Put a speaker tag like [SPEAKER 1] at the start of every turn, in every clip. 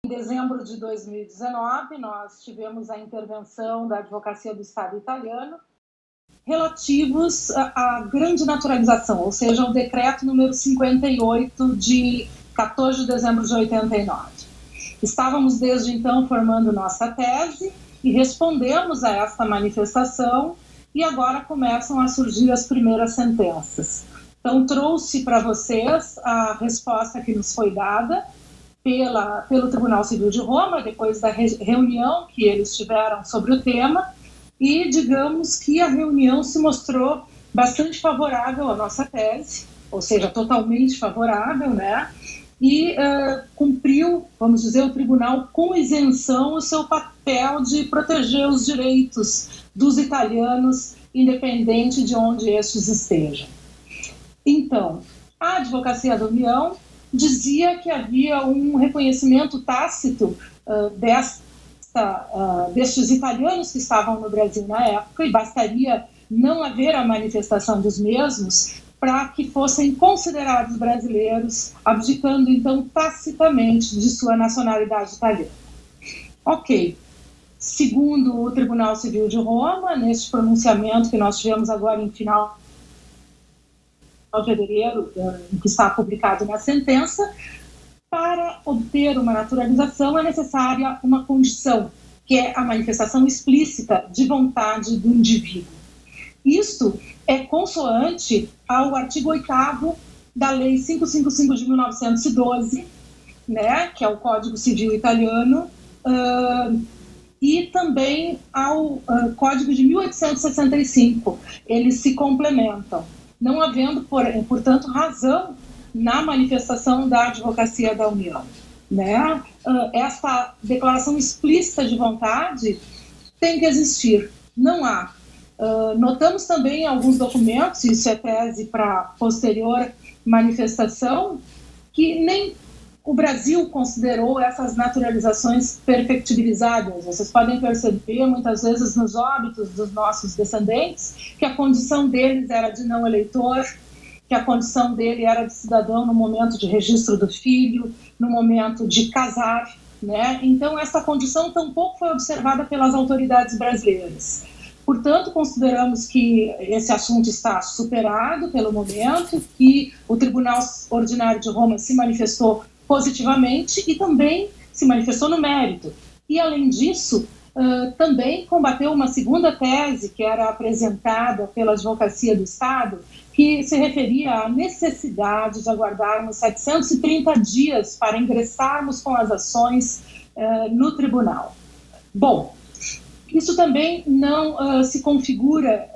[SPEAKER 1] Em dezembro de 2019, nós tivemos a intervenção da Advocacia do Estado italiano relativos à grande naturalização, ou seja, o decreto número 58 de 14 de dezembro de 89. Estávamos desde então formando nossa tese e respondemos a esta manifestação e agora começam a surgir as primeiras sentenças. Então, trouxe para vocês a resposta que nos foi dada pelo Tribunal Civil de Roma, depois da reunião que eles tiveram sobre o tema, e digamos que a reunião se mostrou bastante favorável à nossa tese, ou seja, totalmente favorável, né? E cumpriu, vamos dizer, o tribunal com isenção o seu papel de proteger os direitos dos italianos, independente de onde estes estejam. Então, a Advocacia da União dizia que havia um reconhecimento tácito destes italianos que estavam no Brasil na época, e bastaria não haver a manifestação dos mesmos para que fossem considerados brasileiros, abdicando então tacitamente de sua nacionalidade italiana. Ok. Segundo o Tribunal Civil de Roma, neste pronunciamento que nós tivemos agora em final de fevereiro, que está publicado na sentença, para obter uma naturalização é necessária uma condição, que é a manifestação explícita de vontade do indivíduo. Isso é consoante ao artigo 8º da Lei 555 de 1912, né, que é o Código Civil italiano, e também ao Código de 1865. Eles se complementam, não havendo, portanto, razão na manifestação da Advocacia da União, né? Essa declaração explícita de vontade tem que existir, não há. Notamos também alguns documentos, isso é tese para posterior manifestação, que nem o Brasil considerou essas naturalizações perfectibilizadas. Vocês podem perceber, muitas vezes, nos óbitos dos nossos descendentes, que a condição deles era de não eleitor, que a condição dele era de cidadão no momento de registro do filho, no momento de casar, né? Então, essa condição tampouco foi observada pelas autoridades brasileiras. Portanto, consideramos que esse assunto está superado pelo momento, que o Tribunal Ordinário de Roma se manifestou positivamente e também se manifestou no mérito. E, além disso, também combateu uma segunda tese que era apresentada pela Advocacia do Estado, que se referia à necessidade de aguardarmos 730 dias para ingressarmos com as ações no tribunal. Bom, isso também não se configura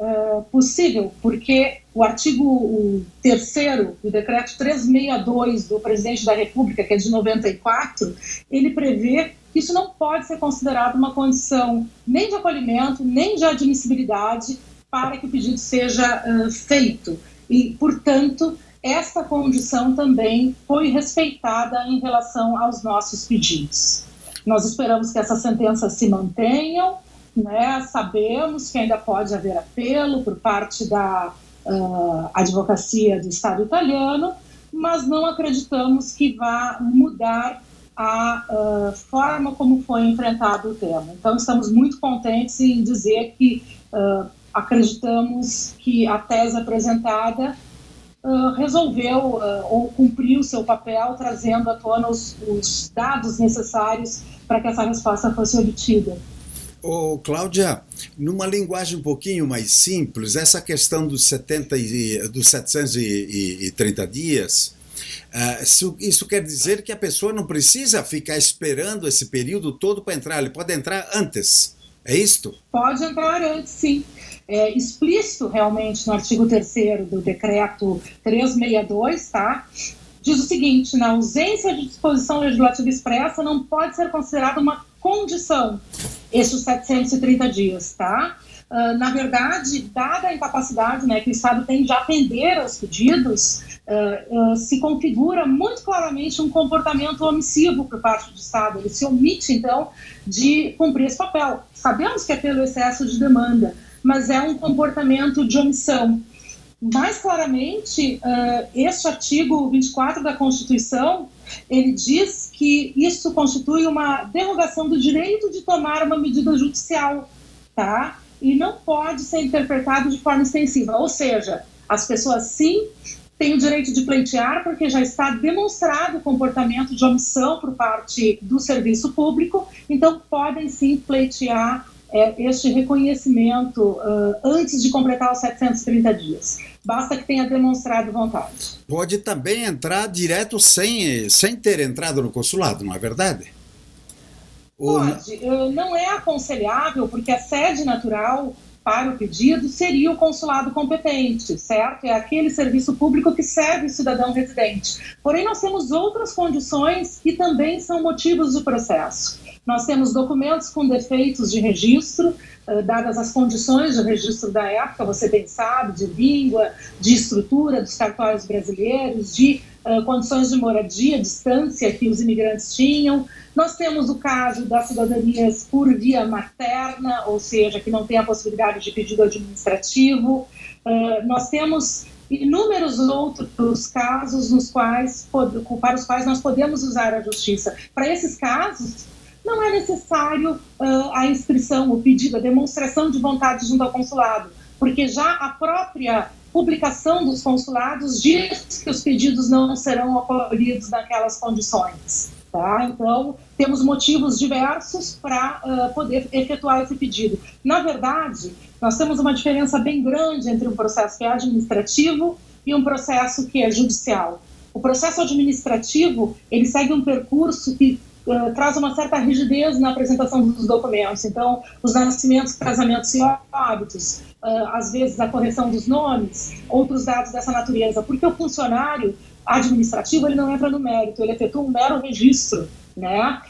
[SPEAKER 1] possível, porque o artigo 3º do decreto 362 do presidente da República, que é de 94, ele prevê que isso não pode ser considerado uma condição nem de acolhimento, nem de admissibilidade para que o pedido seja feito. E, portanto, esta condição também foi respeitada em relação aos nossos pedidos. Nós esperamos que essas sentenças se mantenham, né? Sabemos que ainda pode haver apelo por parte da Advocacia do Estado italiano, mas não acreditamos que vá mudar a forma como foi enfrentado o tema. Então, estamos muito contentes em dizer que acreditamos que a tese apresentada resolveu ou cumpriu o seu papel, trazendo à tona os dados necessários para que essa resposta fosse obtida.
[SPEAKER 2] Cláudia, numa linguagem um pouquinho mais simples, essa questão dos 730 dias, isso quer dizer que a pessoa não precisa ficar esperando esse período todo para entrar, ele pode entrar antes, é isto?
[SPEAKER 1] Pode entrar antes, sim. É explícito realmente no artigo 3º do decreto 362, tá? Diz o seguinte: na ausência de disposição legislativa expressa, não pode ser considerada uma condição esses 730 dias, tá? Na verdade, dada a incapacidade, né, que o Estado tem de atender aos pedidos, se configura muito claramente um comportamento omissivo por parte do Estado. Ele se omite, então, de cumprir esse papel. Sabemos que é pelo excesso de demanda, mas é um comportamento de omissão. Mais claramente, este artigo 24 da Constituição, ele diz que isso constitui uma derrogação do direito de tomar uma medida judicial, tá? E não pode ser interpretado de forma extensiva, ou seja, as pessoas sim têm o direito de pleitear porque já está demonstrado o comportamento de omissão por parte do serviço público, então podem sim pleitear este reconhecimento antes de completar os 730 dias. Basta que tenha demonstrado vontade.
[SPEAKER 2] Pode também entrar direto sem ter entrado no consulado, não é verdade?
[SPEAKER 1] Pode. Não é aconselhável, porque a sede natural para o pedido seria o consulado competente, certo? É aquele serviço público que serve o cidadão residente. Porém, nós temos outras condições que também são motivos de processo. Nós temos documentos com defeitos de registro, dadas as condições de registro da época, você bem sabe, de língua, de estrutura dos cartórios brasileiros, de condições de moradia, distância que os imigrantes tinham. Nós temos o caso das cidadanias por via materna, ou seja, que não tem a possibilidade de pedido administrativo. Nós temos inúmeros outros casos para os quais nós podemos usar a justiça. Para esses casos, não é necessário a inscrição, o pedido, a demonstração de vontade junto ao consulado, porque já a própria publicação dos consulados diz que os pedidos não serão acolhidos naquelas condições. Tá? Então, temos motivos diversos para poder efetuar esse pedido. Na verdade, nós temos uma diferença bem grande entre um processo que é administrativo e um processo que é judicial. O processo administrativo, ele segue um percurso que traz uma certa rigidez na apresentação dos documentos. Então, os nascimentos, casamentos e óbitos, às vezes a correção dos nomes, outros dados dessa natureza, porque o funcionário administrativo ele não entra no mérito, ele efetua um mero registro, né?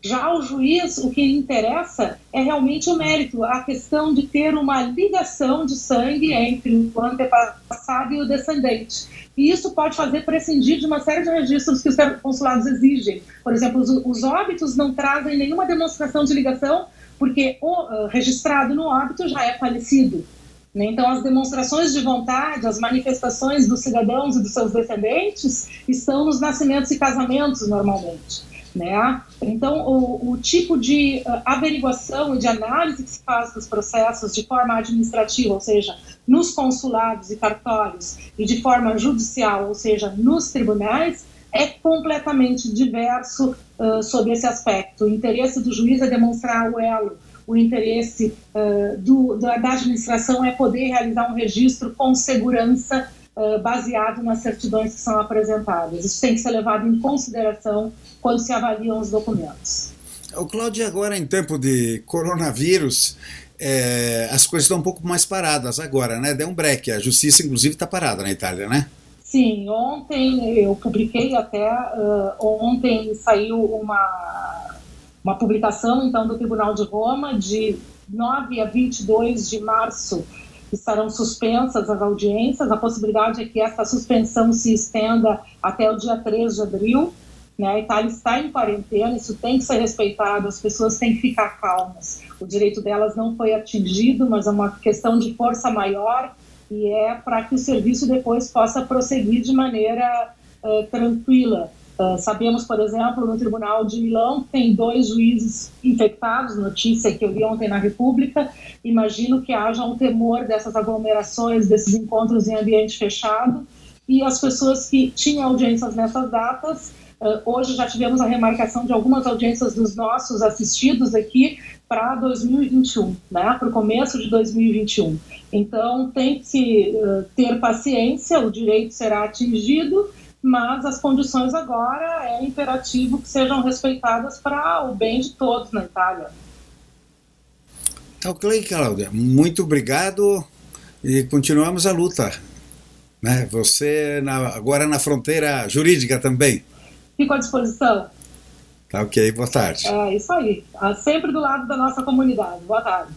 [SPEAKER 1] Já o juiz, o que lhe interessa é realmente o mérito, a questão de ter uma ligação de sangue entre o antepassado e o descendente. E isso pode fazer prescindir de uma série de registros que os consulados exigem. Por exemplo, os óbitos não trazem nenhuma demonstração de ligação, porque o registrado no óbito já é falecido. Então, as demonstrações de vontade, as manifestações dos cidadãos e dos seus descendentes estão nos nascimentos e casamentos, normalmente. Né? Então, o tipo de averiguação e de análise que se faz dos processos de forma administrativa, ou seja, nos consulados e cartórios, e de forma judicial, ou seja, nos tribunais, é completamente diverso sobre esse aspecto. O interesse do juiz é demonstrar o elo, o interesse da administração é poder realizar um registro com segurança baseado nas certidões que são apresentadas. Isso tem que ser levado em consideração quando se avaliam os documentos.
[SPEAKER 2] O Cláudia, agora em tempo de coronavírus, as coisas estão um pouco mais paradas agora, né? Deu um break, a justiça inclusive está parada na Itália, né?
[SPEAKER 1] Sim, ontem eu publiquei ontem saiu uma publicação então do Tribunal de Roma, de 9 a 22 de março estarão suspensas as audiências, a possibilidade é que essa suspensão se estenda até o dia 3 de abril, né? A Itália está em quarentena, isso tem que ser respeitado, as pessoas têm que ficar calmas, o direito delas não foi atingido, mas é uma questão de força maior e é para que o serviço depois possa prosseguir de maneira tranquila. Sabemos, por exemplo, no Tribunal de Milão, tem 2 juízes infectados, notícia que eu vi ontem na República. Imagino que haja um temor dessas aglomerações, desses encontros em ambiente fechado, e as pessoas que tinham audiências nessas datas, hoje já tivemos a remarcação de algumas audiências dos nossos assistidos aqui para 2021, né, para o começo de 2021. Então, tem que se ter paciência, o direito será atingido, mas as condições agora é imperativo que sejam respeitadas para o bem de todos na Itália.
[SPEAKER 2] Ok, Cláudia, muito obrigado e continuamos a luta. Né? Você agora na fronteira jurídica também.
[SPEAKER 1] Fico à disposição.
[SPEAKER 2] Tá ok, boa tarde.
[SPEAKER 1] É isso aí, sempre do lado da nossa comunidade. Boa tarde.